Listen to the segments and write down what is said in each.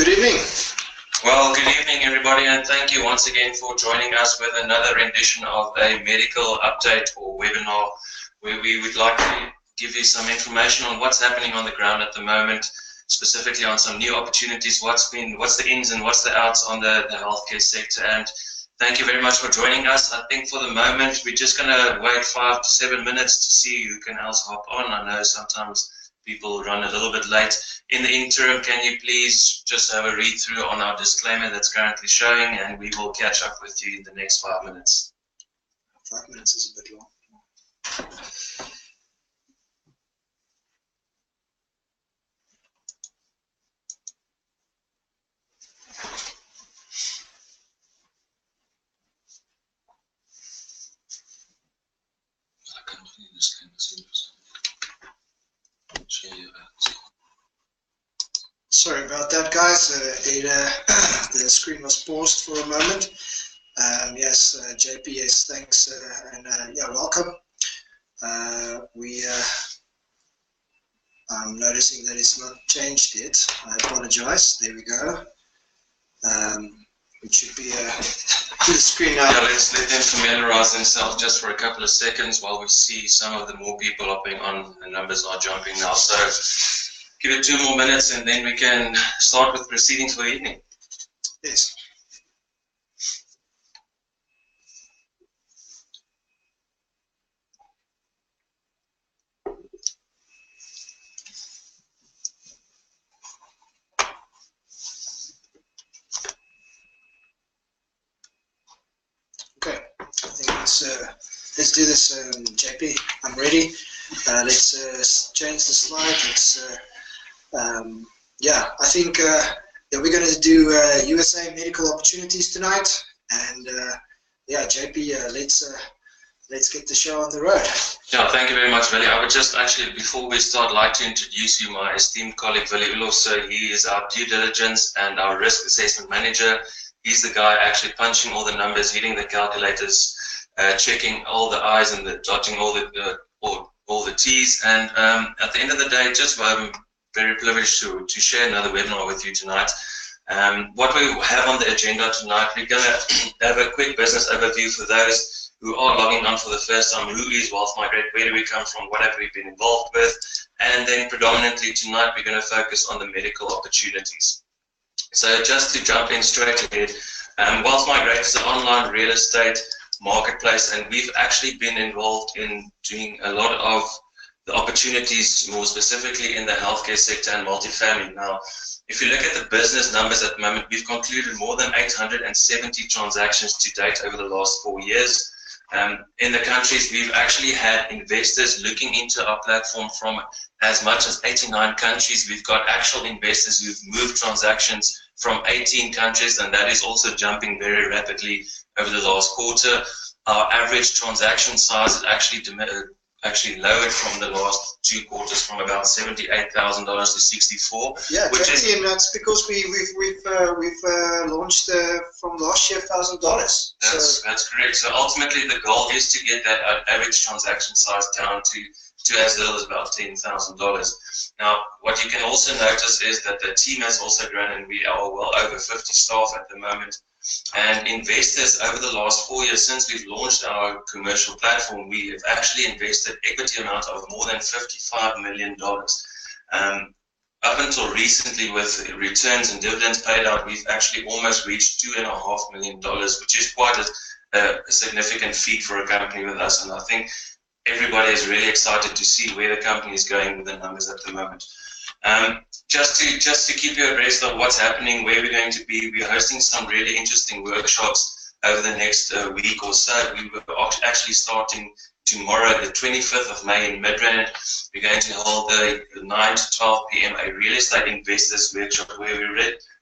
Good evening. Well, good evening, everybody, and thank you once again for joining us with another rendition of a medical update or webinar where we would like to give you some information on what's happening on the ground at the moment, specifically on some new opportunities, what's the ins and what's the outs on the healthcare sector. And thank you very much for joining us. I think for the moment, we're just going to wait 5 to 7 minutes to see who can else hop on. I know sometimes people run a little bit late. In the interim, can you please just have a read through on our disclaimer that's currently showing, and we will catch up with you in the next 5 minutes. 5 minutes is a bit long. Sorry about that, guys. The screen was paused for a moment. Yes, JPS, thanks, and yeah, welcome. I'm noticing that it's not changed yet. I apologize. There we go. It should be to the screen now. Yeah, let's let them familiarize themselves just for a couple of seconds while we see some of the more people hopping on. The numbers are jumping now, so give it 2 more minutes and then we can start with proceedings for the evening. Yes. Okay, I think let's do this, JP. I'm ready. Let's change the slide. Let's yeah, I think yeah, we're going to do USA medical opportunities tonight, and yeah, JP, let's get the show on the road. Yeah, thank you very much, Willie. I would just actually, before we start, like to introduce you my esteemed colleague, Willie Ulof. So he is our due diligence and our risk assessment manager. He's the guy actually punching all the numbers, hitting the calculators, checking all the I's and dotting all the T's. And at the end of the day, just very privileged to share another webinar with you tonight. What we have on the agenda tonight, we're going to have a quick business overview for those who are logging on for the first time. Who is Wealth Migrate? Where do we come from? What have we been involved with? And then predominantly tonight, we're going to focus on the medical opportunities. So just to jump in straight ahead, Wealth Migrate is an online real estate marketplace, and we've actually been involved in doing a lot of the opportunities, more specifically in the healthcare sector and multifamily. Now, if you look at the business numbers at the moment, we've concluded more than 870 transactions to date over the last 4 years. In the countries, we've actually had investors looking into our platform from as much as 89 countries. We've got actual investors who've moved transactions from 18 countries, and that is also jumping very rapidly over the last quarter. Our average transaction size is actually lowered from the last 2 quarters, from about $78,000 to $64,000. Yeah, exactly, and that's because we've launched from last year $1,000. That's correct. So ultimately, the goal is to get that average transaction size down to as little as about $10,000. Now, what you can also notice is that the team has also grown, and we are well over 50 staff at the moment. And investors over the last 4 years since we've launched our commercial platform, we have actually invested equity amount of more than $55 million. Up until recently, with returns and dividends paid out, we've actually almost reached $2.5 million, which is quite a significant feat for a company with us. And I think everybody is really excited to see where the company is going with the numbers at the moment. Just to keep you abreast of what's happening, where we're going to be, we're hosting some really interesting workshops over the next week or so. We will actually starting tomorrow, the 25th of May in Midrand. We're going to hold the 9 to 12 p.m. a real estate investors workshop where we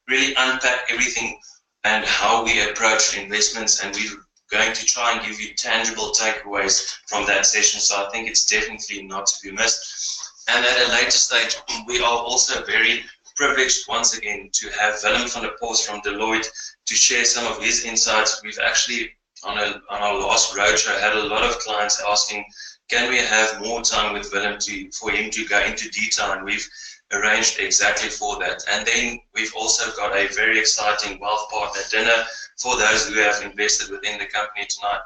really unpack everything and how we approach investments, and we're going to try and give you tangible takeaways from that session. So I think it's definitely not to be missed. And at a later stage, we are also very privileged once again to have Willem van der Post from Deloitte to share some of his insights. We've actually, on our last roadshow, had a lot of clients asking, can we have more time with Willem for him to go into detail? And we've arranged exactly for that. And then we've also got a very exciting wealth partner dinner for those who have invested within the company tonight.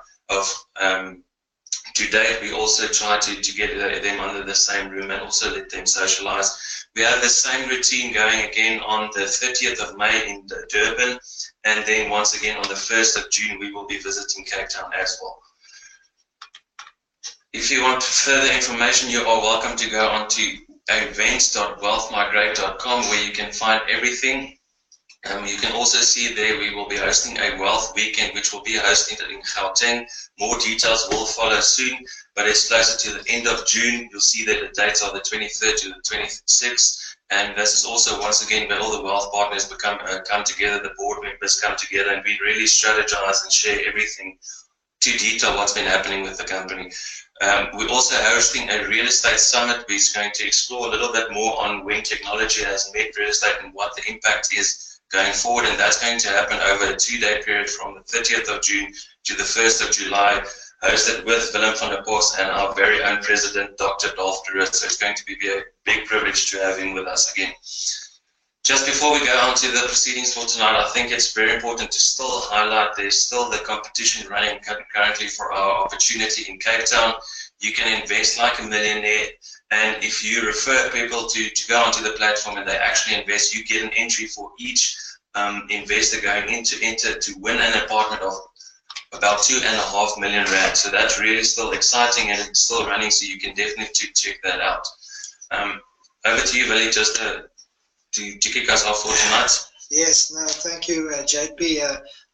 To date, we also try to get them under the same room and also let them socialize. We have the same routine going again on the 30th of May in Durban, and then once again on the 1st of June, we will be visiting Cape Town as well. If you want further information, you are welcome to go on to events.wealthmigrate.com, where you can find everything. You can also see there we will be hosting a wealth weekend, which will be hosted in Gauteng. More details will follow soon, but it's closer to the end of June. You'll see that the dates are the 23rd to the 26th, and this is also once again where all the wealth partners come together, the board members come together, and we really strategize and share everything to detail what's been happening with the company. We're also hosting a real estate summit, which is going to explore a little bit more on when technology has met real estate and what the impact is going forward, and that's going to happen over a 2-day period from the 30th of June to the 1st of July, hosted with Willem van der Post and our very own president, Dr. Dolf de Roo. So it's going to be a big privilege to have him with us again. Just before we go on to the proceedings for tonight, I think it's very important to still highlight there's still the competition running currently for our opportunity in Cape Town. You can invest like a millionaire, and if you refer people to go onto the platform and they actually invest, you get an entry for each investor going to win an apartment of about 2.5 million rand. So that's really still exciting, and it's still running, so you can definitely check that out. Over to you, Willie, just to kick us off for tonight. Yes, no, thank you, JP.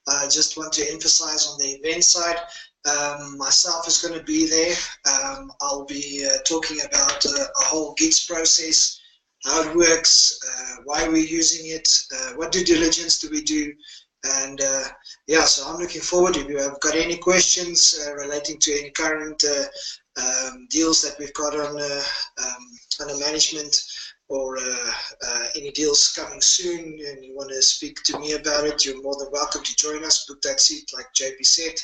I just want to emphasize on the event side, myself is going to be there. I'll be talking about a whole GIGS process, how it works, why we're using it, what due diligence do we do, and yeah, so I'm looking forward. If you have got any questions relating to any current deals that we've got on under management, or any deals coming soon and you want to speak to me about it, you're more than welcome to join us, book that seat like JP said.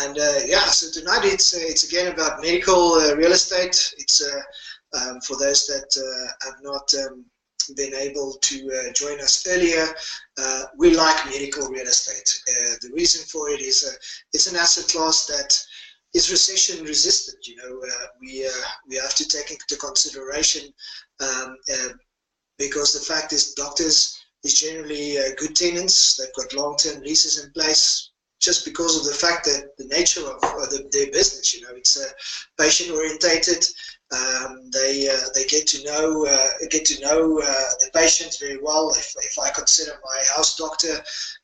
And yeah, so tonight it's again about medical real estate. It's for those that have not been able to join us earlier, we like medical real estate. The reason for it is it's an asset class that is recession resistant. You know, we have to take into consideration because the fact is doctors is generally good tenants. They've got long-term leases in place just because of the fact that the nature of their business. You know, it's patient orientated. They get to know the patients very well. If I consider my house doctor,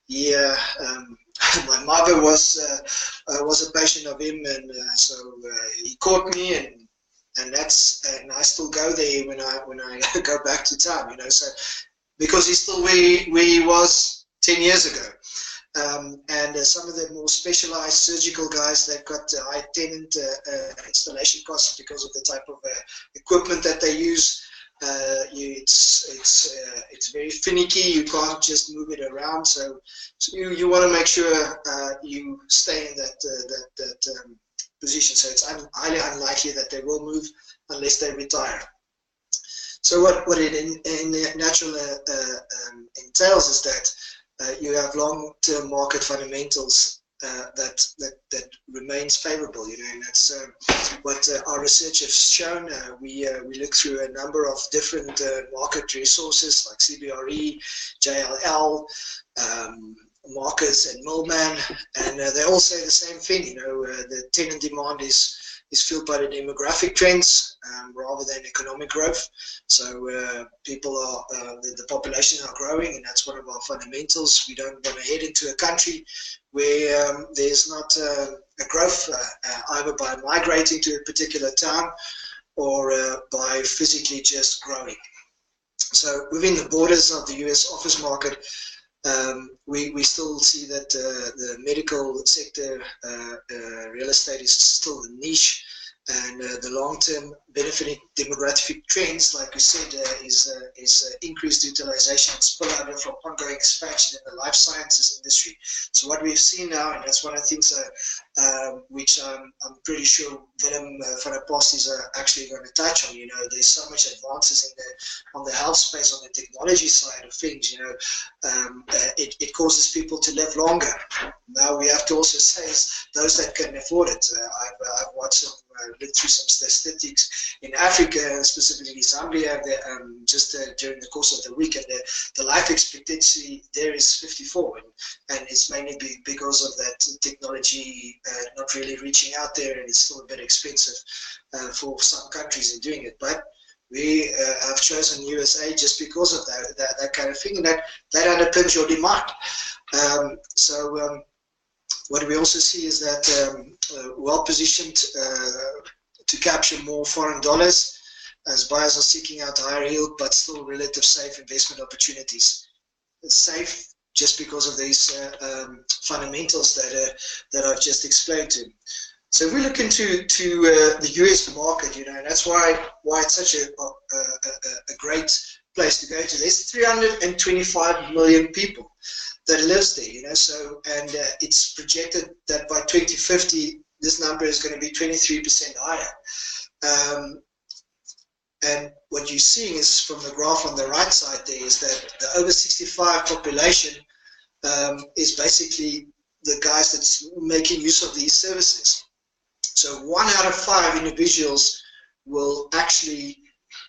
yeah, my mother was a patient of him, and so he caught me, and I still go there when I go back to town. You know, so because he's still where he was 10 years ago. And some of the more specialized surgical guys, they've got high tenant installation costs because of the type of equipment that they use. It's very finicky. You can't just move it around. So you want to make sure you stay in that position. So it's highly unlikely that they will move unless they retire. So what it in natural entails is that you have long-term market fundamentals that remains favorable, you know, and that's what our research has shown. We look through a number of different market resources like CBRE, JLL, Marcus and Millman, and they all say the same thing. You know, the tenant demand is fueled by the demographic trends rather than economic growth. So people are, the population are growing, and that's one of our fundamentals. We don't want to head into a country where there's not a growth, either by migrating to a particular town or by physically just growing. So within the borders of the US office market, we still see that the medical sector, real estate is still a niche, And the long-term benefiting demographic trends, like you said, is increased utilization and spillover from ongoing expansion in the life sciences industry. So what we've seen now, and that's one of the things which I'm pretty sure Willem van der Post is actually going to touch on. You know, there's so much advances in on the health space, on the technology side of things. You know, it causes people to live longer. Now we have to also say is those that can afford it. I've watched some. Looked through some statistics in Africa, specifically Zambia, just during the course of the week, and the life expectancy there is 54, and it's mainly because of that technology not really reaching out there, and it's still a bit expensive for some countries in doing it. But we have chosen USA just because of that kind of thing, and that underpins your demand. What we also see is that well positioned to capture more foreign dollars as buyers are seeking out higher yield but still relative safe investment opportunities. It's safe just because of these fundamentals that I've just explained to. So if we look into the US market, you know, and that's why it's such a great place to go to. There's 325 million people that lives there, you know, so, and it's projected that by 2050 this number is going to be 23% higher. And what you're seeing is from the graph on the right side there is that the over 65 population is basically the guys that's making use of these services. So 1 out of 5 individuals will actually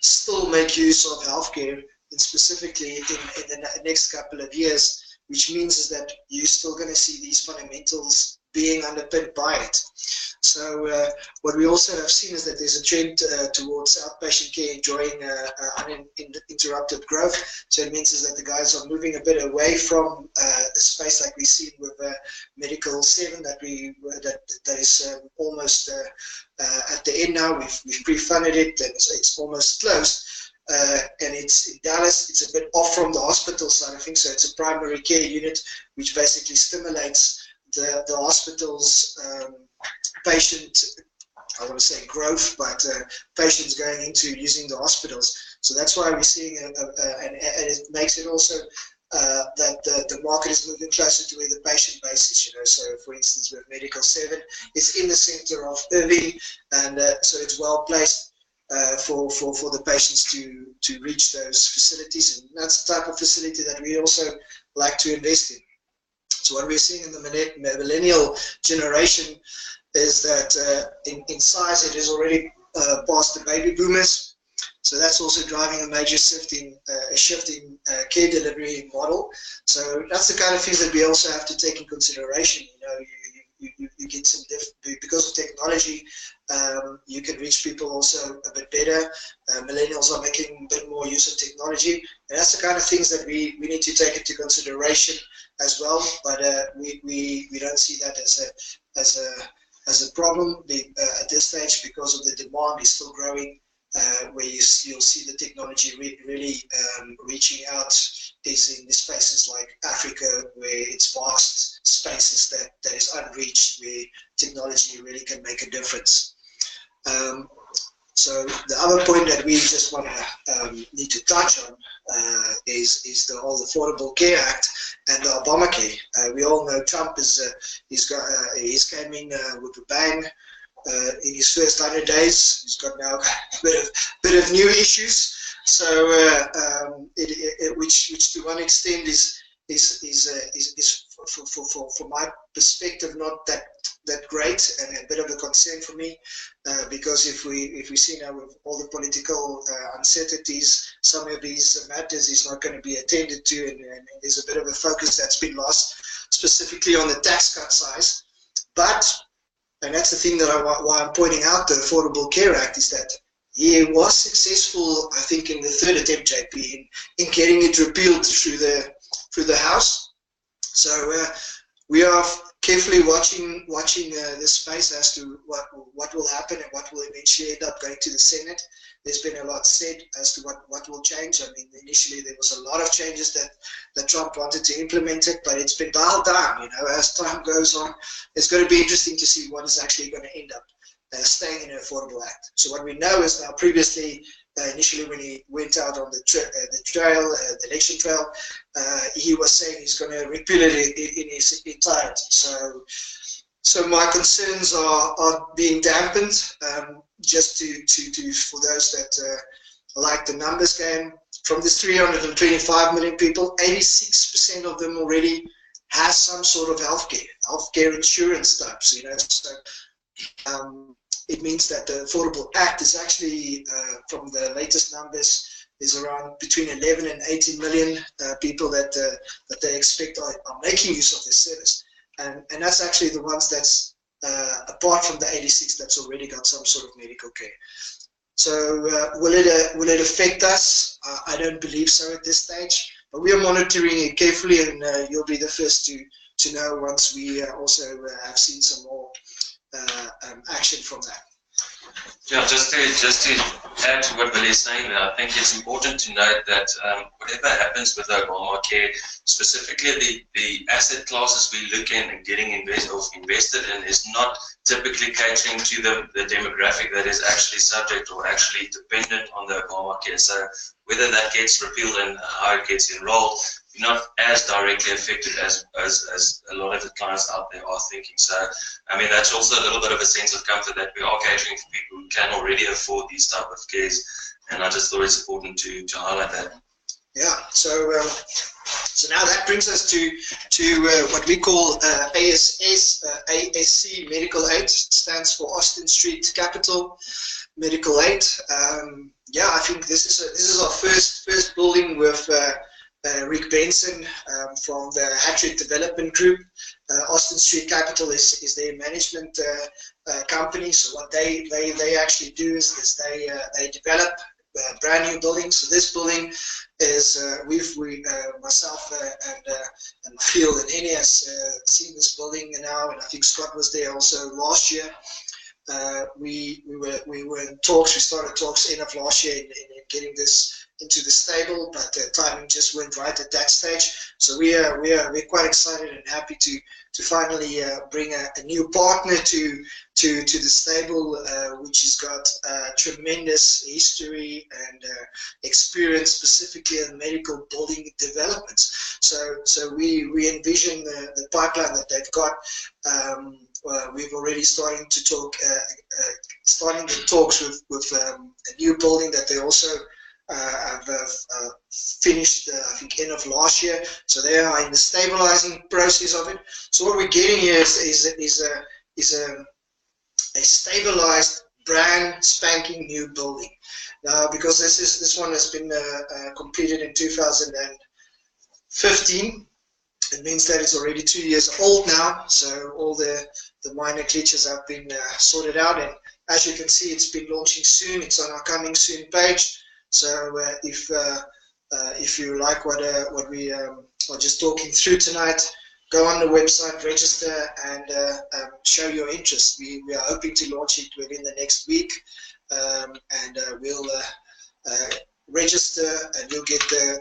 still make use of healthcare, and specifically in the next couple of years, which means is that you're still going to see these fundamentals being underpinned by it. So what we also have seen is that there's a trend towards outpatient care enjoying uninterrupted growth. So it means is that the guys are moving a bit away from the space like we've seen with Medical 7 that is almost at the end now. We've pre-funded it, and it's almost closed. And it's in Dallas. It's a bit off from the hospital side of things, so it's a primary care unit which basically stimulates the hospital's patient, I want to say growth, but patients going into using the hospitals. So that's why we're seeing, and it makes it also that the market is moving closer to where the patient base is, you know. So for instance with Medical 7, it's in the center of Irving, and so it's well placed for the patients to reach those facilities, and that's the type of facility that we also like to invest in. So what we're seeing in the millennial generation is that in size it is already past the baby boomers. So that's also driving a major shift in care delivery model. So that's the kind of things that we also have to take in consideration. You know, you get some because of technology, you can reach people also a bit better. Millennials are making a bit more use of technology, and that's the kind of things that we need to take into consideration as well. But we don't see that as a problem at this stage, because of the demand is still growing. Where you'll see the technology really reaching out is in the spaces like Africa, where it's vast spaces that is unreached, where technology really can make a difference. So the other point that we just want to need to touch on is the whole Affordable Care Act and the Obamacare. We all know Trump he's came in with a bang. In his first 100 days, he's got now a bit of new issues. So, which to one extent is for my perspective not that great, and a bit of a concern for me, because if we see now with all the political uncertainties, some of these matters is not going to be attended to, and there's a bit of a focus that's been lost, specifically on the tax cut size, but. And that's the thing that why I'm pointing out the Affordable Care Act is that he was successful, I think, in the third attempt, JP, in getting it repealed through the House. So we are carefully watching this space as to what will happen and what will eventually end up going to the Senate. There's been a lot said as to what will change. I mean, initially there was a lot of changes that Trump wanted to implement it, but it's been dialed down. You know, as time goes on, it's going to be interesting to see what is actually going to end up staying in the Affordable Act. So what we know is now previously, initially when he went out on the election trail, he was saying he's going to repeal it in its entirety. So my concerns are being dampened. Just for those that like the numbers game, from this 325 million people, 86% of them already has some sort of healthcare insurance types. So it means that the Affordable Act is actually, from the latest numbers, is around between 11 and 18 million people that they expect are making use of this service, and that's actually the ones that's apart from the 86 that's already got some sort of medical care. So will it affect us? I don't believe so at this stage, but we are monitoring it carefully, and you'll be the first to know once we also have seen some more action from that. Yeah, just to add to what Billy is saying, I think it's important to note that whatever happens with Obamacare, specifically the asset classes we look in and getting invested in is not typically catering to the demographic that is actually subject or actually dependent on the Obamacare. So whether that gets repealed and how it gets enrolled, you're not as directly affected as a lot of the clients out there are thinking. So, I mean, that's also a little bit of a sense of comfort that we are catering for people who can already afford these type of cares. And I just thought it's important to highlight that. Yeah, so now that brings us to what we call ASS, ASC Medical Aid. It stands for Austin Street Capital Medical Aid. Yeah, I think this is our first building with Rick Benson from the Hattrick Development Group. Austin Street Capital is their management company. So what they actually do is they develop brand new buildings. So this building is myself and Michiel and Henny has seen this building now, and I think Scott was there also last year. We were in talks. We started talks end of last year in getting this into the stable, but the timing just went right at that stage. So we're quite excited and happy to finally bring a new partner to the stable, which has got tremendous history and experience specifically in medical building developments. So we envision the pipeline that they've got. We've already starting the talks with a new building that they also have finished, I think, end of last year. So they are in the stabilizing process of it. So what we're getting here is a stabilized, brand spanking new building. Now, because this one has been completed in 2015. It means that it's already 2 years old now, so all the minor glitches have been sorted out, and as you can see, it's been launching soon. It's on our coming soon page. So if you like what we are just talking through tonight, go on the website, register, and show your interest. We are hoping to launch it within the next week, and we'll register, and you'll get the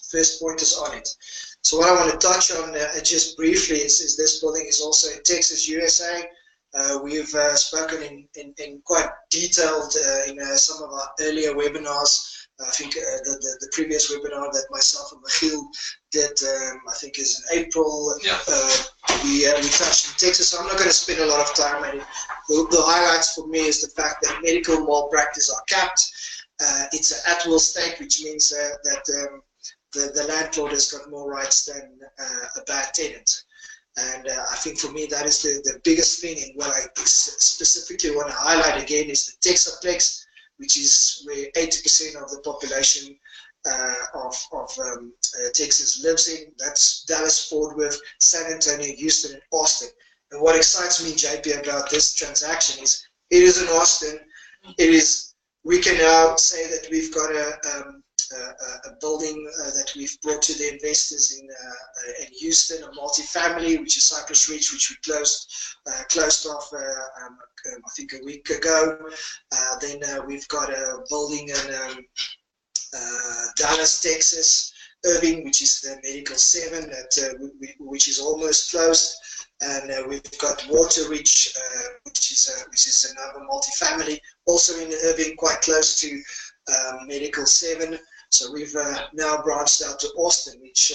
first pointers on it. So what I want to touch on just briefly is this building is also in Texas, USA. We've spoken in quite detailed in some of our earlier webinars. I think the previous webinar that myself and Michiel did, I think is in April. Yeah. We touched in Texas. So I'm not going to spend a lot of time on it. The highlights for me is the fact that medical malpractice are capped. It's an at-will state, which means that the landlord has got more rights than a bad tenant. And I think for me that is the biggest thing, and what I specifically want to highlight again is the Texaplex, which is where 80% of the population of Texas lives in. That's Dallas, Fort Worth, San Antonio, Houston, and Austin. And what excites me, JP, about this transaction is it is in Austin. We can now say that we've got a building that we've brought to the investors in Houston, a multifamily, which is Cypress Ridge, which we closed off I think a week ago. Then we've got a building in Dallas, Texas, Irving, which is the Medical 7, which is almost closed. And we've got Waterridge, which is another multifamily, also in Irving, quite close to Medical 7. So we've now branched out to Austin, which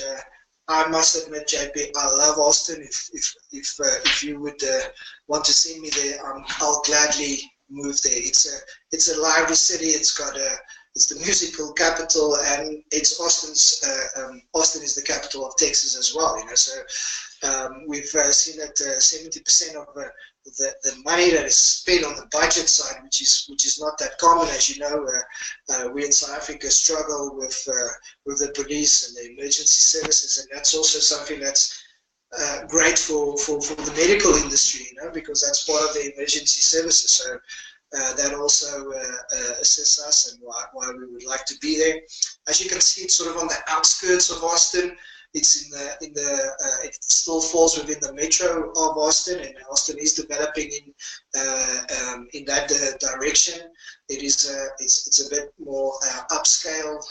I must admit, JP, I love Austin. If you would want to send me there, I'll gladly move there. It's a lively city. It's the musical capital, and it's Austin is the capital of Texas as well. So we've seen that 70% of the money that is spent on the budget side, which is not that common, as you know. We in South Africa struggle with the police and the emergency services, and that's also something that's great for the medical industry, because that's part of the emergency services. So that also assists us and why we would like to be there. As you can see, it's sort of on the outskirts of Austin. It's it still falls within the metro of Austin, and Austin is developing in that direction. It's a bit more upscale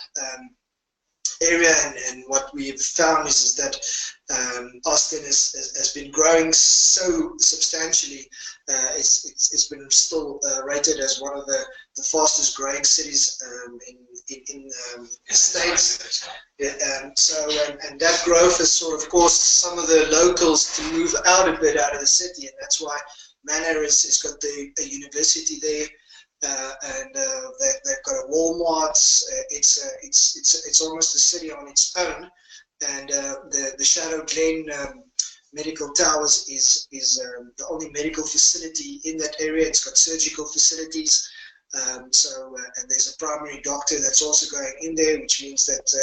area, and what we've found is that Austin has been growing so substantially. It's been still rated as one of the fastest growing cities in the States. And that growth has sort of caused some of the locals to move out a bit out of the city, and that's why Manor has got a university there. And they've got a Walmart. It's almost a city on its own. And the Shadow Glen Medical Towers is the only medical facility in that area. It's got surgical facilities. And there's a primary doctor that's also going in there, which means that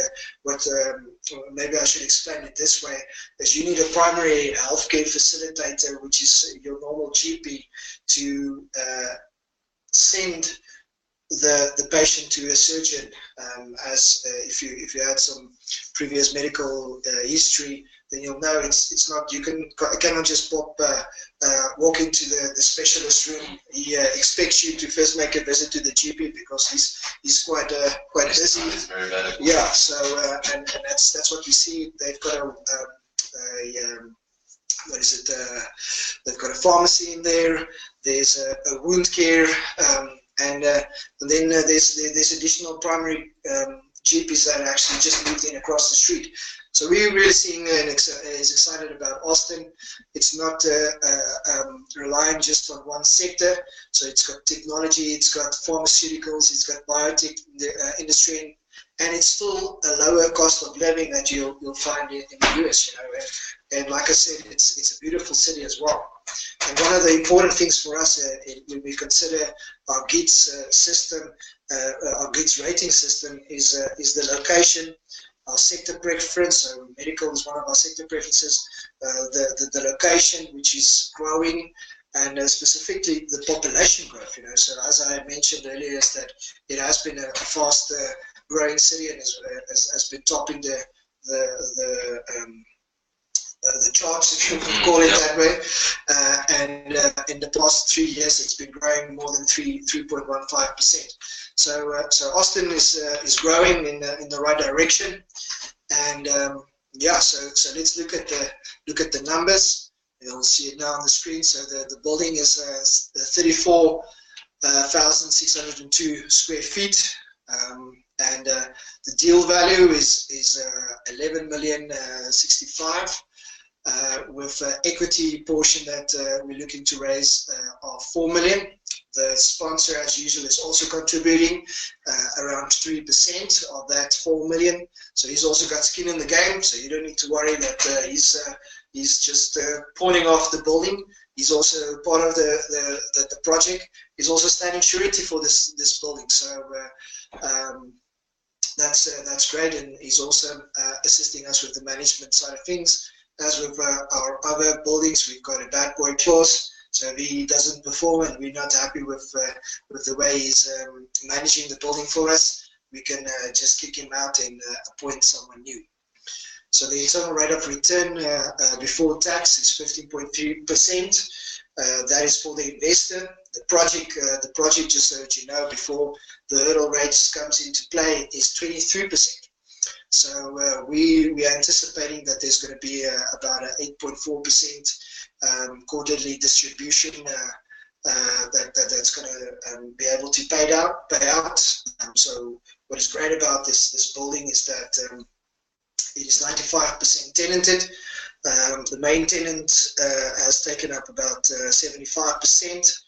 maybe I should explain it this way: is you need a primary healthcare facilitator, which is your normal GP, to send the patient to a surgeon. If you had some previous medical history, then you'll know it's not, you cannot just walk into the specialist room. He expects you to first make a visit to the GP because he's quite busy. Yeah, so and that's what we see. They've got they've got a pharmacy in there. There's a wound care, and then there's additional primary GPs that actually just moved in across the street. So we're really seeing and is excited about Austin. It's not relying just on one sector. So it's got technology, it's got pharmaceuticals, it's got biotech industry, and it's still a lower cost of living that you'll find in the US. And like I said, it's a beautiful city as well. And one of the important things for us when we consider our GITS system, our GITS rating system, is the location, our sector preference. So medical is one of our sector preferences. The location, which is growing, and specifically the population growth. So as I mentioned earlier, is that it has been a fast growing city and has been topping the charts, if you can call it that way. And in the past 3 years, it's been growing more than 3.15%. So Austin is growing in the right direction. And yeah, so let's look at the numbers. You'll see it now on the screen. So the building is 34,602 square feet. And the deal value is 11,065,000. With equity portion that we're looking to raise of 4 million. The sponsor, as usual, is also contributing around 3% of that 4 million. So he's also got skin in the game. So you don't need to worry that he's just pawning off the building. He's also part of the project. He's also standing surety for this building. So that's great, and he's also assisting us with the management side of things. As with our other buildings, we've got a bad boy clause. So if he doesn't perform and we're not happy with the way he's managing the building for us, we can just kick him out and appoint someone new. So the internal rate of return before tax is 15.3%. That is for the investor. The project, just so that you know, before the hurdle rates comes into play, is 23%. So we are anticipating that there's going to be about an 8.4% quarterly distribution that's going to be able to pay out. So what is great about this building is that it is 95% tenanted. The main tenant has taken up about 75%,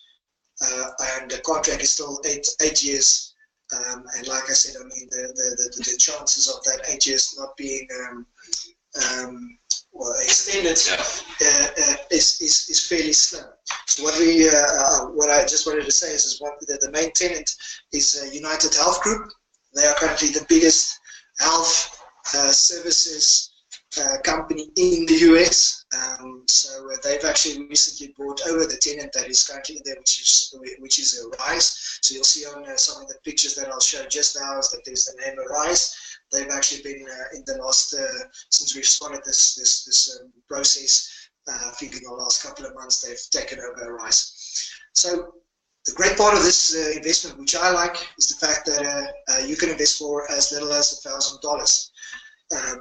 and the contract is still eight years. And like I said, I mean the chances of that 8 years not being extended is fairly slim. So what I just wanted to say is the main tenant is United Health Group. They are currently the biggest health services company in the US. So they've actually recently brought over the tenant that is currently there, which is Arise. So you'll see on some of the pictures that I'll show just now is that there's the name Arise. They've actually been in the last since we've started this process. I think in the last couple of months they've taken over Arise. So the great part of this investment, which I like, is the fact that you can invest for as little as $1,000.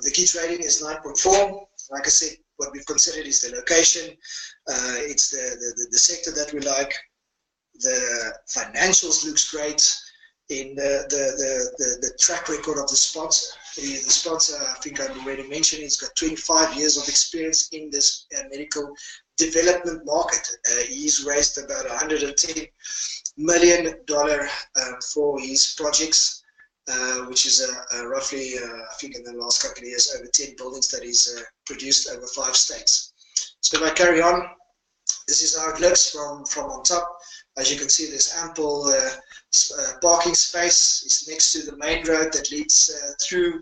The key rating is 9.4. Like I said, what we've considered is the location. It's the sector that we like. The financials looks great. In the track record of the sponsor. The sponsor, I think I've already mentioned, he's got 25 years of experience in this medical development market. He's raised about $110 million for his projects, which is roughly, I think in the last couple of years, over 10 buildings that he's produced over 5 states. So if I carry on, this is how it looks from on top. As you can see, there's ample parking space. It's next to the main road that leads through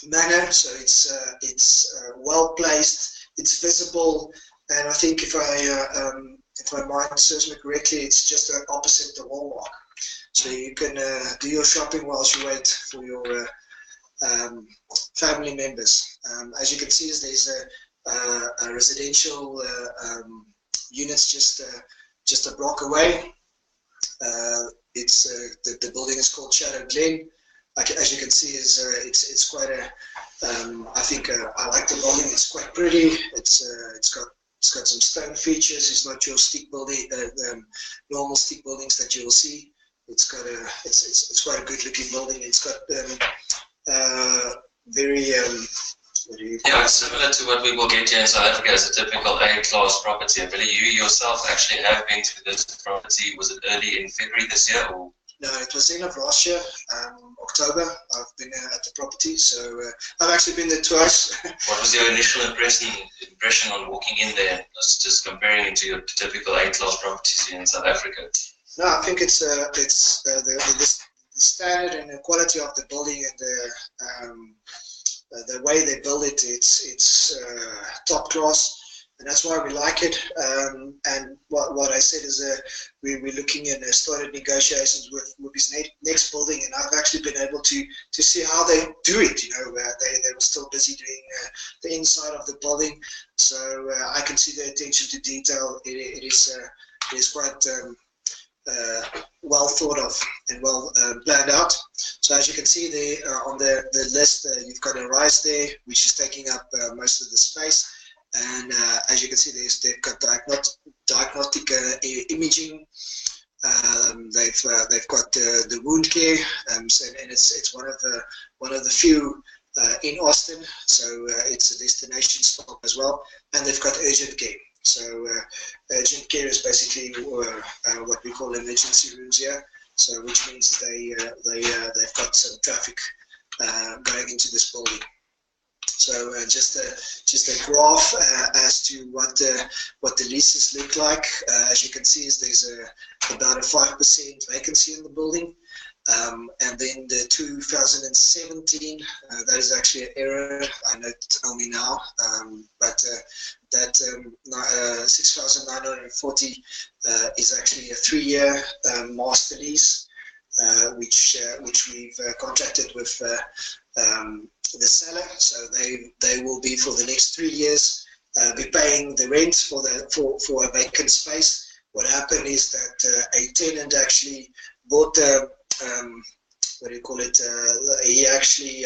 Manor, so it's well placed. It's visible, and I think if my mind serves me correctly, it's just opposite the Walmart. So you can do your shopping whilst you wait for your family members. As you can see, there's a residential units just a block away. It's the building is called Shadow Glen. As you can see, it's quite a. I think I like the building. It's quite pretty. It's got some stone features. It's not your stick building, normal stick buildings that you will see. It's got it's quite a good looking building. It's got very. Yeah, it's similar to what we will get here in South Africa as a typical A-class property. I believe you yourself actually have been to this property. Was it early in February this year? Or? No, it was end of last year, October. I've been at the property, so I've actually been there twice. What was your initial impression on walking in there? Just comparing it to your typical A-class properties here in South Africa. No, I think it's the standard and the quality of the building and the way they build it, it's top class, and that's why we like it. And what I said is we're looking and started negotiations with his next building, and I've actually been able to see how they do it. You know, they were still busy doing the inside of the building, so I can see the attention to detail. It is quite well thought of and well planned out. So as you can see there on the list, you've got Arise there, which is taking up most of the space. And as you can see, they've got diagnostic imaging. They've got the wound care, and it's one of the few in Austin. So it's a destination stop as well. And they've got urgent care. So urgent care is basically what we call emergency rooms here. So which means they've got some traffic going into this building. So just a graph as to what the leases look like. As you can see, there's about a 5% vacancy in the building. And then the 2017, that is actually an error. I note only now, but that 6,940 is actually a 3-year master lease, which we've contracted with the seller. So they will be for the next 3 years be paying the rent for a vacant space. What happened is that a tenant actually bought what do you call it? He actually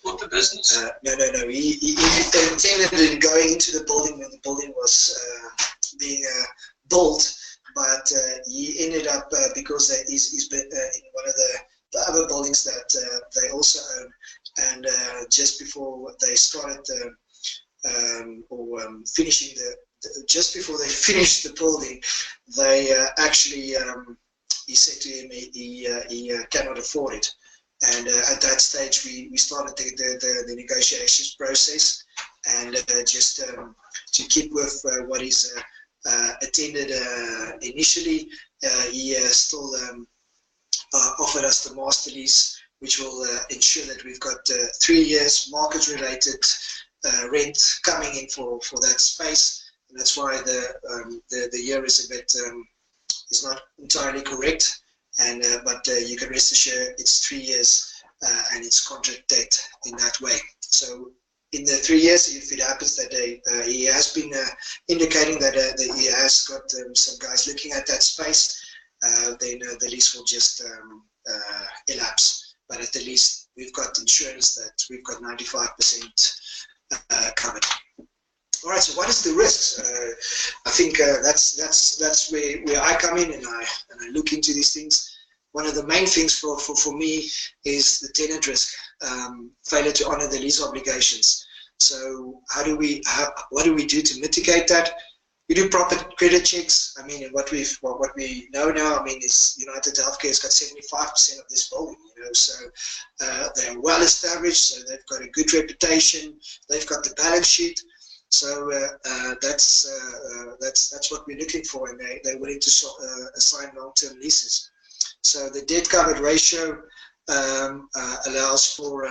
bought the business. No. He intended in going into the building when the building was being built, but he ended up because he's been in one of the other buildings that they also own, and just before they started finishing just before they finished the building, they actually he said to him he cannot afford it. And at that stage, we started the negotiations process, and just to keep with what is attended initially, he still offered us the master lease, which will ensure that we've got 3 years market-related rent coming in for that space. And that's why the year is a bit is not entirely correct. And but you can rest assured it's 3 years and it's contract date in that way. So in the 3 years, if it happens that he has been indicating that he has got some guys looking at that space, then the lease will just elapse. But at the least, we've got insurance that we've got 95% covered. All right. So what is the risks? I think that's where I come in, and I look into these things. One of the main things for me is the tenant risk, failure to honor the lease obligations. So what do we do to mitigate that? We do proper credit checks. I mean, what we know now, I mean, is United Healthcare has got 75% of this building, so they're well established, so they've got a good reputation, they've got the balance sheet. So that's what we're looking for, and they're willing to assign long-term leases. So the debt covered ratio allows for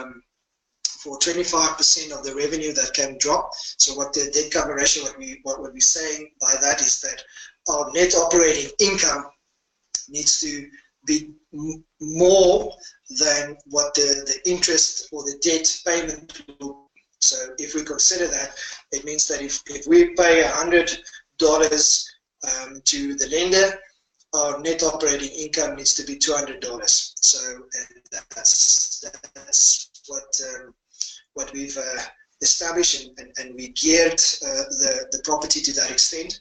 25% of the revenue that can drop. So what the debt cover ratio, what we're saying by that is that our net operating income needs to be more than what the interest or the debt payment will. So if we consider that, it means that if we pay $100 to the lender, our net operating income needs to be $200. So that's what we've established, and we geared the property to that extent,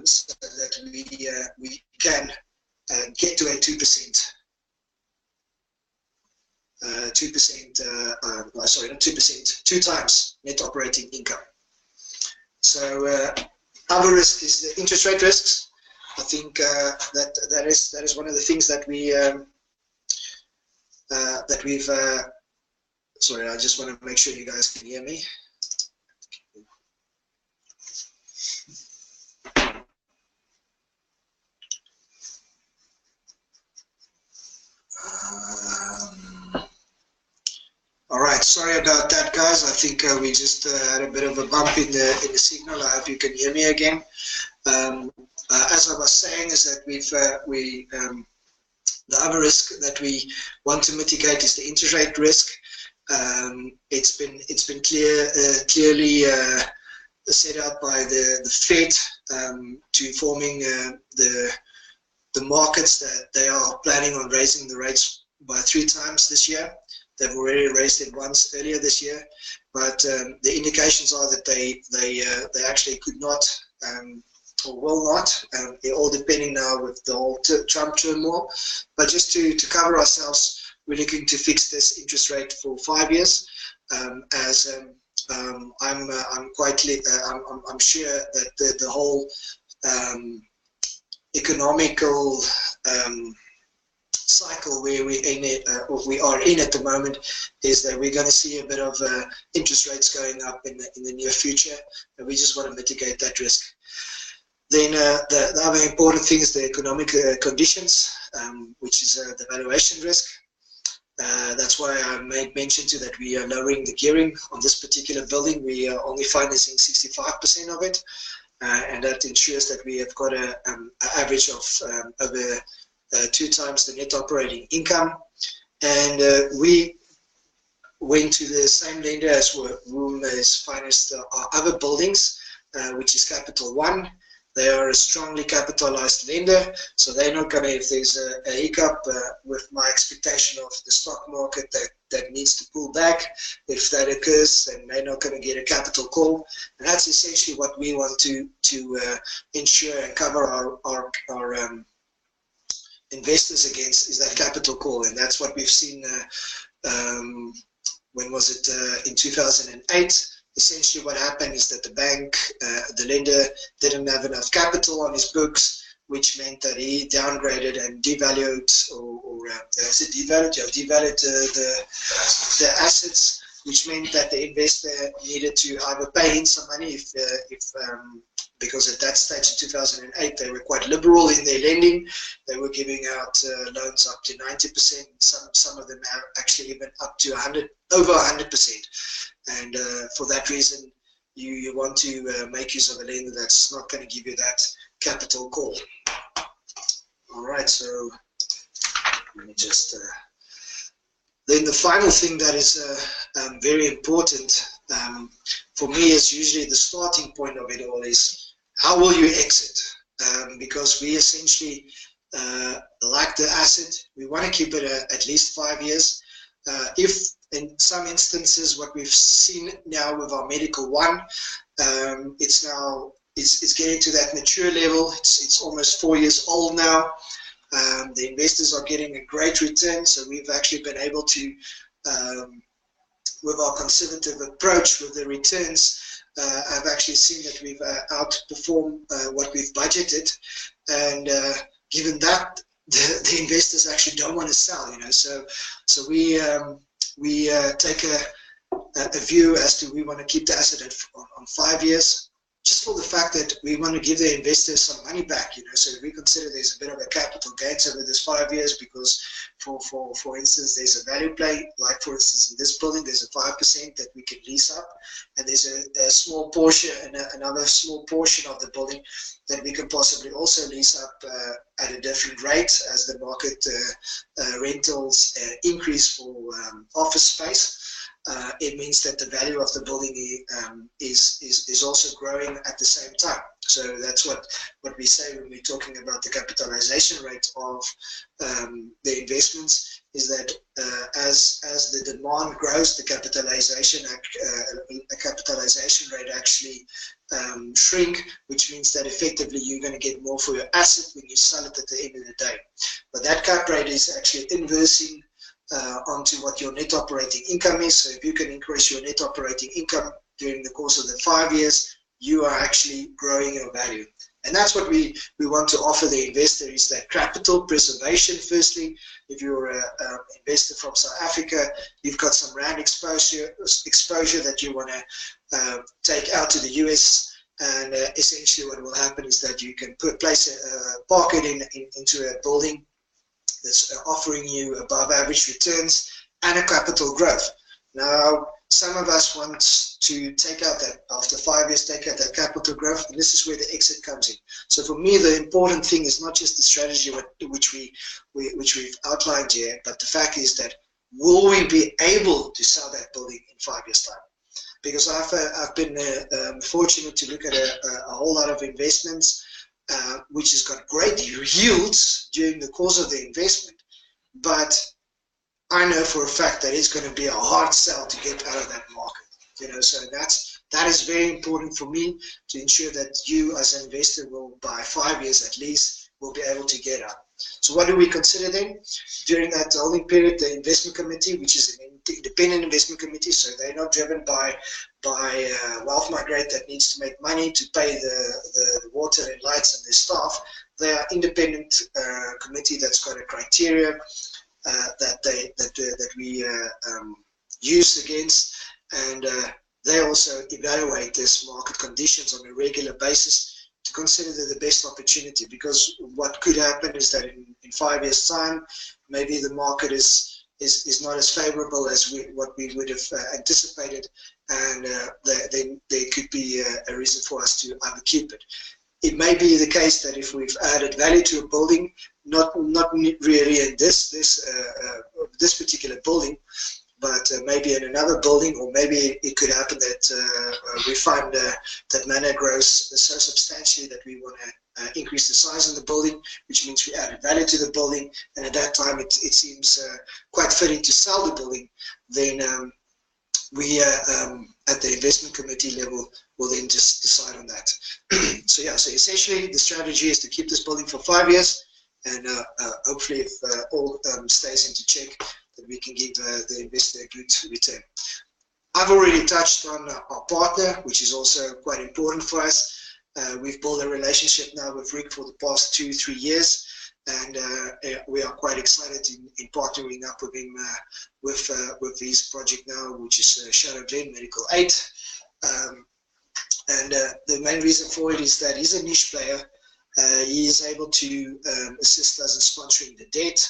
so that we can get to a 2%. 2 times net operating income. So other risk is the interest rate risks. I think that is one of the things that we've. Sorry, I just want to make sure you guys can hear me. All right, sorry about that, guys. I think we just had a bit of a bump in the signal. I hope you can hear me again. As I was saying, is that the other risk that we want to mitigate is the interest rate risk. It's been clearly set out by the Fed to forming the markets that they are planning on raising the rates by 3 times this year. They've already raised it once earlier this year, but the indications are that they actually could not or will not. All depending now with the whole Trump turmoil. But just to cover ourselves, we're looking to fix this interest rate for 5 years. I'm sure that the whole economical cycle where we are in at the moment is that we're going to see a bit of interest rates going up in the near future, and we just want to mitigate that risk. Then the other important thing is the economic conditions, which is the valuation risk. That's why I made mention to that we are lowering the gearing on this particular building. We are only financing 65% of it, and that ensures that we have got an average of over 2 times the net operating income. And we went to the same lender as whom has financed our other buildings, which is Capital One. They are a strongly capitalized lender, so they're not going to, if there's a hiccup with my expectation of the stock market that needs to pull back, if that occurs, then they're not going to get a capital call. And that's essentially what we want to ensure and cover our investors against, is that capital call. And that's what we've seen, when was it, in 2008. Essentially what happened is that the bank, the lender, didn't have enough capital on his books, which meant that he downgraded and devalued, is it devalued? Yeah, devalued the assets, which meant that the investor needed to either pay in some money because at that stage in 2008 they were quite liberal in their lending. They were giving out loans up to 90%. Some of them are actually even up to over 100%. And for that reason, you want to make use of a lender that's not going to give you that capital call. All right, so let me just. Then the final thing that is very important for me is usually the starting point of it all is how will you exit? Because we essentially like the asset, we want to keep it at least 5 years. If in some instances, what we've seen now with our Medical One, it's getting to that mature level. It's almost 4 years old now. The investors are getting a great return, so we've actually been able to, with our conservative approach with the returns, I've actually seen that we've outperformed what we've budgeted, and given that the investors actually don't want to sell, so we take a view as to we want to keep the asset on 5 years, just for the fact that we want to give the investors some money back, so we consider there's a bit of a capital gains over this 5 years, because for instance, there's a value play, like for instance in this building, there's a 5% that we can lease up, and there's a small portion, another small portion of the building that we can possibly also lease up at a different rate as the market rentals increase for office space. It means that the value of the building is also growing at the same time. So that's what we say when we're talking about the capitalization rate of the investments, is that as the demand grows, the capitalization rate actually shrink, which means that effectively you're going to get more for your asset when you sell it at the end of the day. But that cap rate is actually inversing onto what your net operating income is. So if you can increase your net operating income during the course of the 5 years, you are actually growing your value. And that's what we want to offer the investor, is that capital preservation. Firstly, if you're an investor from South Africa, you've got some rand exposure that you want to take out to the US. And essentially what will happen is that you can park it into a building that's offering you above average returns and a capital growth. Now, some of us want to take out that, after 5 years, take out that capital growth, and this is where the exit comes in. So for me, the important thing is not just the strategy which we've outlined here, but the fact is that will we be able to sell that building in 5 years' time? Because I've been fortunate to look at a whole lot of investments which has got great yields during the course of the investment, but I know for a fact that it's going to be a hard sell to get out of that market. So that is very important for me, to ensure that you as an investor will, by 5 years at least, will be able to get out. So what do we consider then? During that holding period, the investment committee, which is an independent investment committee, so they're not driven by Wealth Migrate that needs to make money to pay the water and lights and their staff. They are independent committee that's got a criteria that we use against, and they also evaluate this market conditions on a regular basis to consider the best opportunity. Because what could happen is that in 5 years' time, maybe the market is not as favorable as what we would have anticipated, and then there could be a reason for us to either keep it. It may be the case that if we've added value to a building, not really in this particular building, but maybe in another building, or maybe it could happen that we find that Manor grows so substantially that we want to increase the size of the building, which means we added value to the building, and at that time it seems quite fitting to sell the building. Then we at the investment committee level will then just decide on that. So yeah, so essentially the strategy is to keep this building for 5 years, and hopefully if all stays into check, that we can give the investor a good return. I've already touched on our partner, which is also quite important for us. We've built a relationship now with Rick for the past 2-3 years, and we are quite excited in partnering up with him with his project now, which is Shadow Glen Medical 8. And the main reason for it is that he's a niche player. He is able to assist us in sponsoring the debt,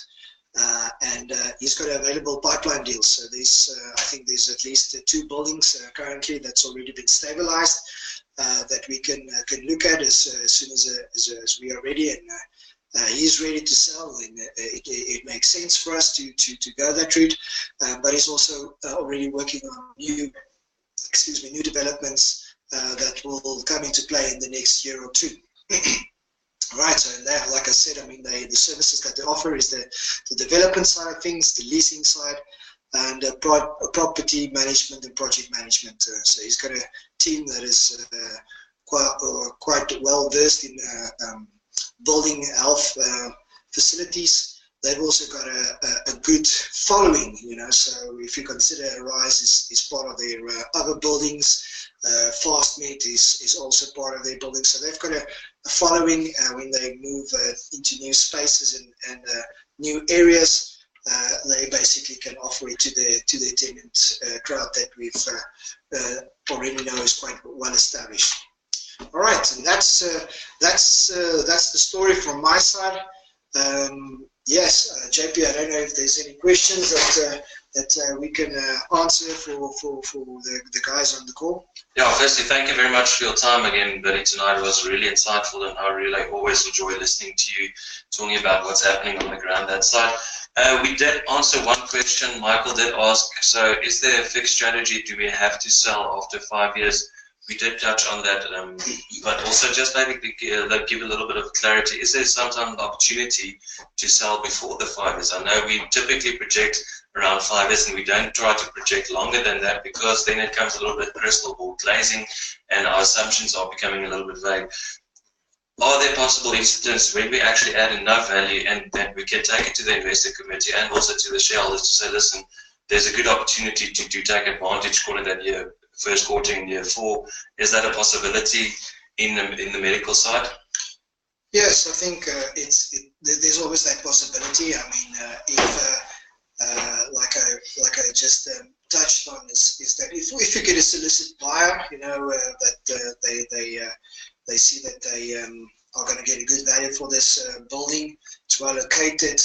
and he's got available pipeline deals. So there's, I think there's at least 2 buildings currently that's already been stabilized that we can look at as soon as we are ready, and he's ready to sell, and it makes sense for us to go that route. But he's also already working on new developments that will come into play in the next year or 2. Right, so there, like I said, I mean, the services that they offer is the development side of things, the leasing side, and property management and project management. So he's got a team that is quite well versed in building health facilities. They've also got a good following, you know, so if you consider Arise is part of their other buildings, FastMed is also part of their buildings, so they've got a following when they move into new spaces and new areas. They basically can offer it to their tenant crowd that we've already know is quite well established. All right, and that's the story from my side. Yes, JP, I don't know if there's any questions that we can answer for the guys on the call. Yeah, firstly, thank you very much for your time again, Billy, tonight. It was really insightful, and I really always enjoy listening to you talking about what's happening on the ground that side. We did answer one question. Michael did ask, so is there a fixed strategy? Do we have to sell after 5 years? We did touch on that, but also just maybe give a little bit of clarity. Is there sometimes an opportunity to sell before the 5 years? I know we typically project around 5 years, and we don't try to project longer than that, because then it comes a little bit crystal ball glazing, and our assumptions are becoming a little bit vague. Are there possible incidents when we actually add enough value and then we can take it to the investor committee and also to the shareholders to say, listen, there's a good opportunity to take advantage, call it that year, first quarter in year 4. Is that a possibility in the medical side? Yes, I think there's always that possibility. I mean, if like I just touched on, is that if you get a solicit buyer, you know, that they see that they are going to get a good value for this building, it's well located,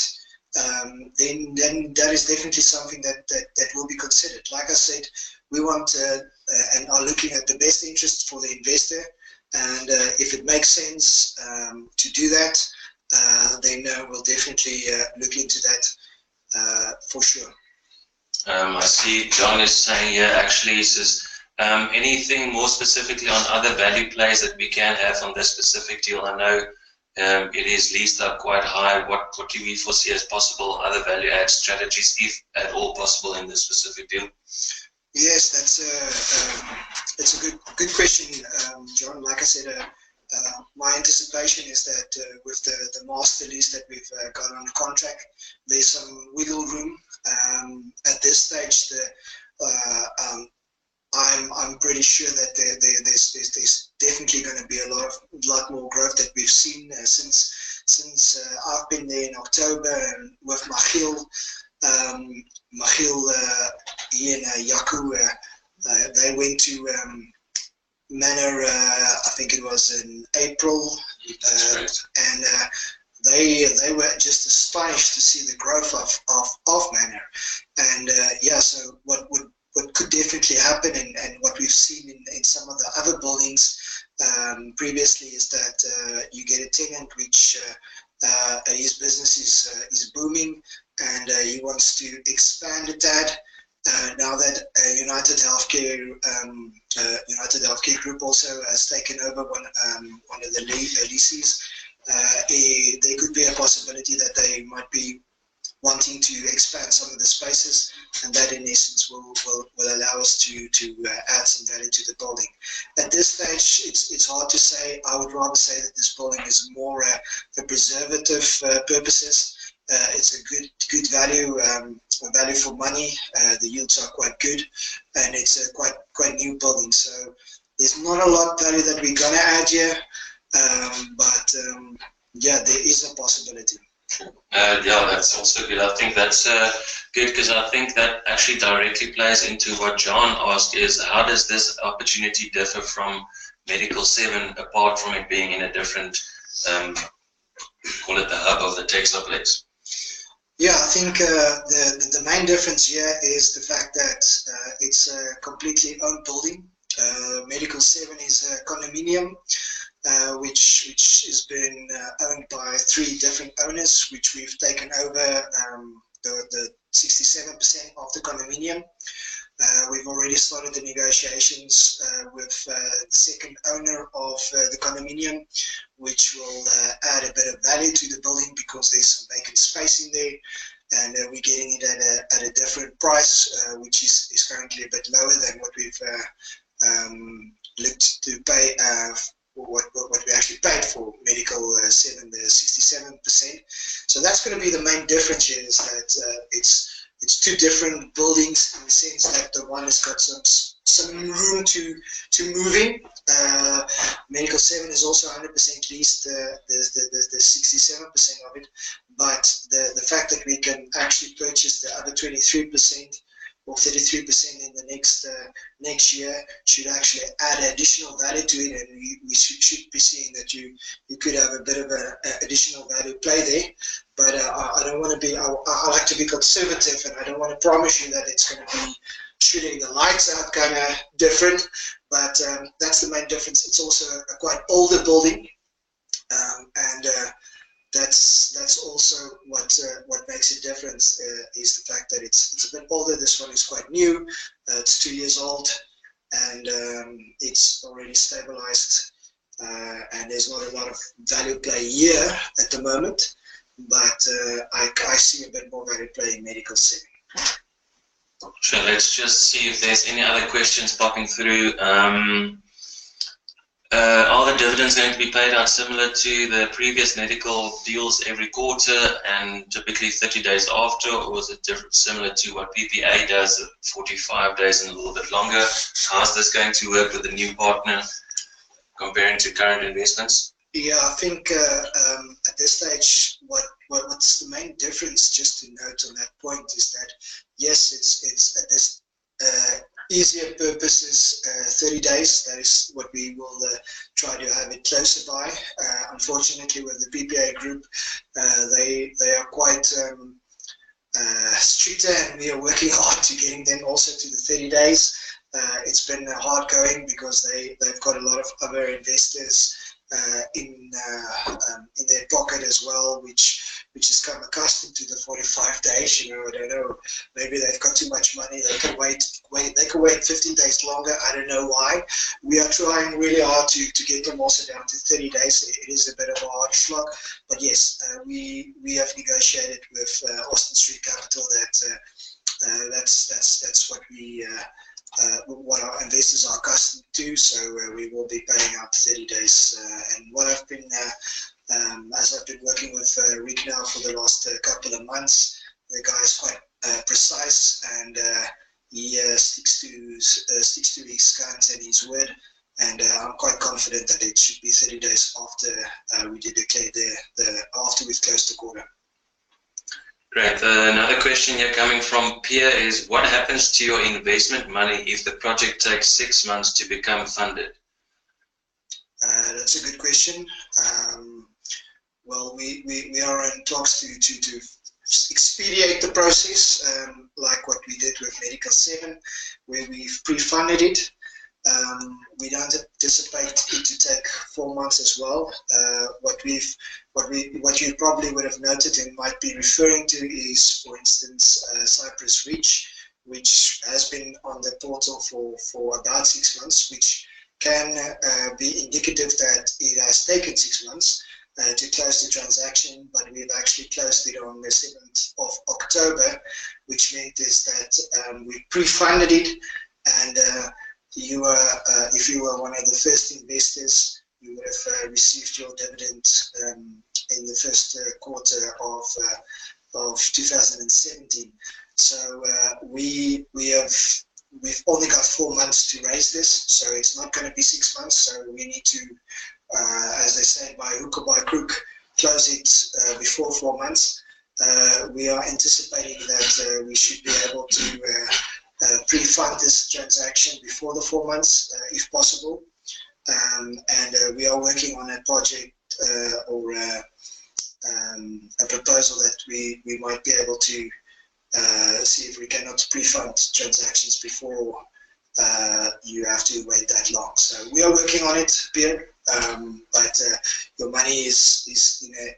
then that is definitely something that will be considered. Like I said, we want and are looking at the best interest for the investor, and if it makes sense to do that, then we'll definitely look into that for sure. I see John is saying here, actually, he says, anything more specifically on other value plays that we can have on this specific deal? I know it is leased up quite high. What do we foresee as possible other value add strategies, if at all possible, in this specific deal? Yes, that's a good question, John. Like I said, my anticipation is that with the master lease that we've got on the contract, there's some wiggle room. At this stage, I'm pretty sure that there's definitely going to be a lot more growth that we've seen since I've been there in October, and with Michiel, he and Yaku, they went to Manor, I think it was in April, and they were just astonished to see the growth of Manor. And yeah, so what could definitely happen, and what we've seen in some of the other buildings previously, is that you get a tenant which his business is booming, and he wants to expand a tad, now that United Healthcare Group also has taken over one of the leases, there could be a possibility that they might be wanting to expand some of the spaces, and that in essence will allow us to add some value to the building. At this stage, it's hard to say. I would rather say that this building is more for preservative purposes. It's a good value for money. The yields are quite good, and it's a quite new building. So there's not a lot of value that we're gonna add here, but yeah, there is a possibility. Yeah, that's also good. I think that's good, because I think that actually directly plays into what John asked, is how does this opportunity differ from Medical 7, apart from it being in a different, call it the hub of the Textoplex? Yeah, I think the main difference here is the fact that it's a completely owned building. Medical 7 is a condominium, which has been owned by 3 different owners, which we've taken over the 67% of the condominium. We've already started the negotiations with the second owner of the condominium, which will add a bit of value to the building because there's some vacant space in there, and we're getting it at a different price, which is currently a bit lower than what we've looked to pay. What we actually paid for Medical 7, the 67%. So that's going to be the main difference here, is that it's 2 different buildings, in the sense that the one has got some room to move in. Medical 7 is also 100% leased, the 67% of it, but the fact that we can actually purchase the other 23% or 33% in the next year should actually add additional value to it, and we should be seeing that you could have a bit of a additional value play there. But I don't want to be. I like to be conservative, and I don't want to promise you that it's going to be shooting the lights out kind of different. But that's the main difference. It's also a quite older building, and that's also what makes it different, is the fact that it's a bit older. This one is quite new. It's 2 years old, and it's already stabilized, and there's not a lot of value play here at the moment, but I see a bit more value play in Medical 7. Sure, let's just see if there's any other questions popping through. Are the dividends going to be paid out similar to the previous medical deals every quarter and typically 30 days after, or is it different, similar to what PPA does, 45 days and a little bit longer? How's this going to work with the new partner comparing to current investments? Yeah, I think at this stage, what's the main difference, just to note on that point, is that yes, it's at this easier purposes, 30 days. That is what we will try to have it closer by. Unfortunately, with the PPA group, they are quite stricter, and we are working hard to getting them also to the 30 days. It's been hard going because they've got a lot of other investors in their pocket as well, which has come accustomed to the 45 days. You know, I don't know, maybe they've got too much money. They can wait 15 days longer. I don't know why. We are trying really hard to get them also down to 30 days. It is a bit of a hard slog, but yes, we have negotiated with Austin Street Capital that that's what our investors are accustomed to, so we will be paying out 30 days. And what I've been, as I've been working with Rick now for the last couple of months, the guy is quite precise, and he sticks to his guns and his word. And I'm quite confident that it should be 30 days after we did declare after we've closed the quarter. Great. Another question here coming from Pierre is, what happens to your investment money if the project takes 6 months to become funded? That's a good question. Well, we are in talks to expedite the process, like what we did with Medical 7, where we've pre-funded it. We don't anticipate it to take 4 months as well. What you probably would have noted and might be referring to is, for instance, Cypress Ridge, which has been on the portal for about 6 months, which can be indicative that it has taken 6 months to close the transaction, but we've actually closed it on the 7th of October, which meant is that we pre-funded it, and you were, if you were one of the first investors, you would have received your dividend in the first quarter of 2017. So we've only got 4 months to raise this, so it's not going to be 6 months. So we need to, as they say, by hook or by crook, close it before 4 months. We are anticipating that we should be able to pre-fund this transaction before the 4 months, if possible. And we are working on a project or a proposal that we might be able to see if we cannot pre-fund transactions before you have to wait that long. So we are working on it, Pierre, but your money is in a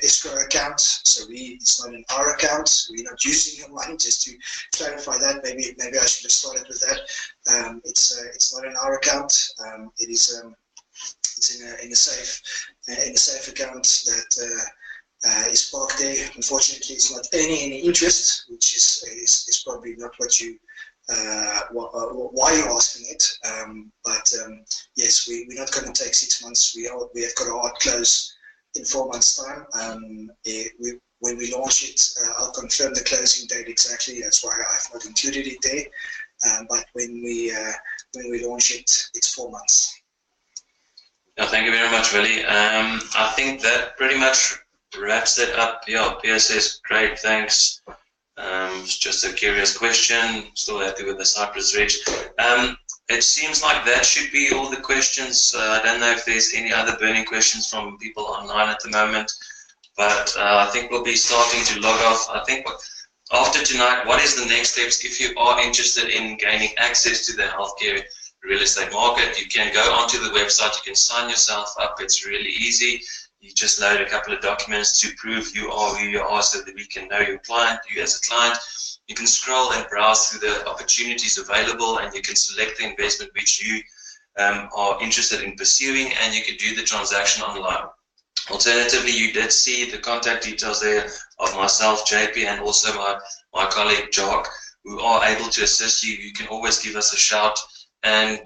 escrow account, so it's not in our account. We're not using your money, just to clarify that. Maybe I should have started with that. It's not in our account. It is it's in a safe account that is parked there. Unfortunately, it's not any interest, which is probably not what you why you're asking it. But yes, we're not going to take 6 months. We have got a hard close in 4 months' time. When we launch it, I'll confirm the closing date exactly. That's why I've not included it there. But when we launch it, it's 4 months. Yeah, thank you very much, Willie. I think that pretty much wraps it up. Yeah, Pierre says, great, thanks. It's just a curious question. Still happy with the Cyprus Ridge. It seems like that should be all the questions. I don't know if there's any other burning questions from people online at the moment, but I think we'll be starting to log off. I think after tonight, what is the next steps? If you are interested in gaining access to the healthcare real estate market, you can go onto the website, you can sign yourself up. It's really easy. You just load a couple of documents to prove you are who you are, so that we can know your client, you as a client. You can scroll and browse through the opportunities available, and you can select the investment which you are interested in pursuing, and you can do the transaction online. Alternatively, you did see the contact details there of myself, JP, and also my colleague, Jock, who are able to assist you. You can always give us a shout. And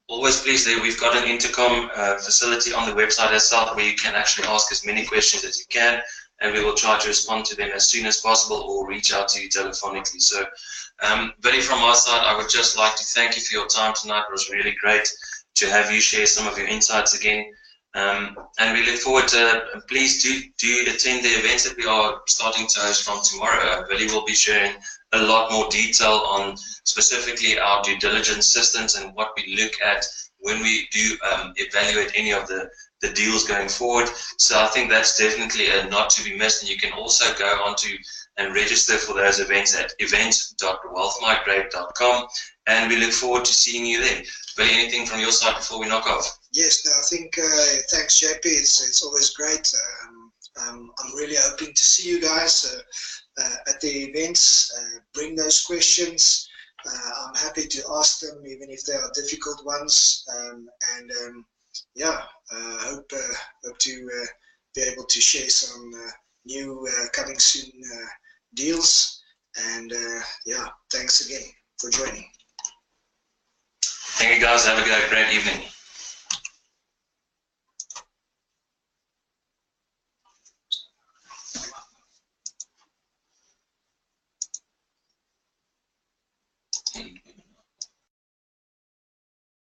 always please, there we've got an intercom facility on the website itself, where you can actually ask as many questions as you can, and we will try to respond to them as soon as possible, or reach out to you telephonically. So Billy, from our side, I would just like to thank you for your time tonight. It was really great to have you share some of your insights again. And we look forward to, please do attend the events that we are starting to host from tomorrow. Billy will be sharing a lot more detail on specifically our due diligence systems and what we look at when we do evaluate any of the deals going forward. So I think that's definitely not to be missed. And you can also go onto and register for those events at events.wealthmigrate.com. And we look forward to seeing you there. Billy, anything from your side before we knock off? Yes, no, I think thanks, JP. It's always great. I'm really hoping to see you guys at the events. Bring those questions. I'm happy to ask them, even if they are difficult ones. Yeah, hope to be able to share some new coming soon deals. And yeah, thanks again for joining. Thank you, guys. Have a great evening.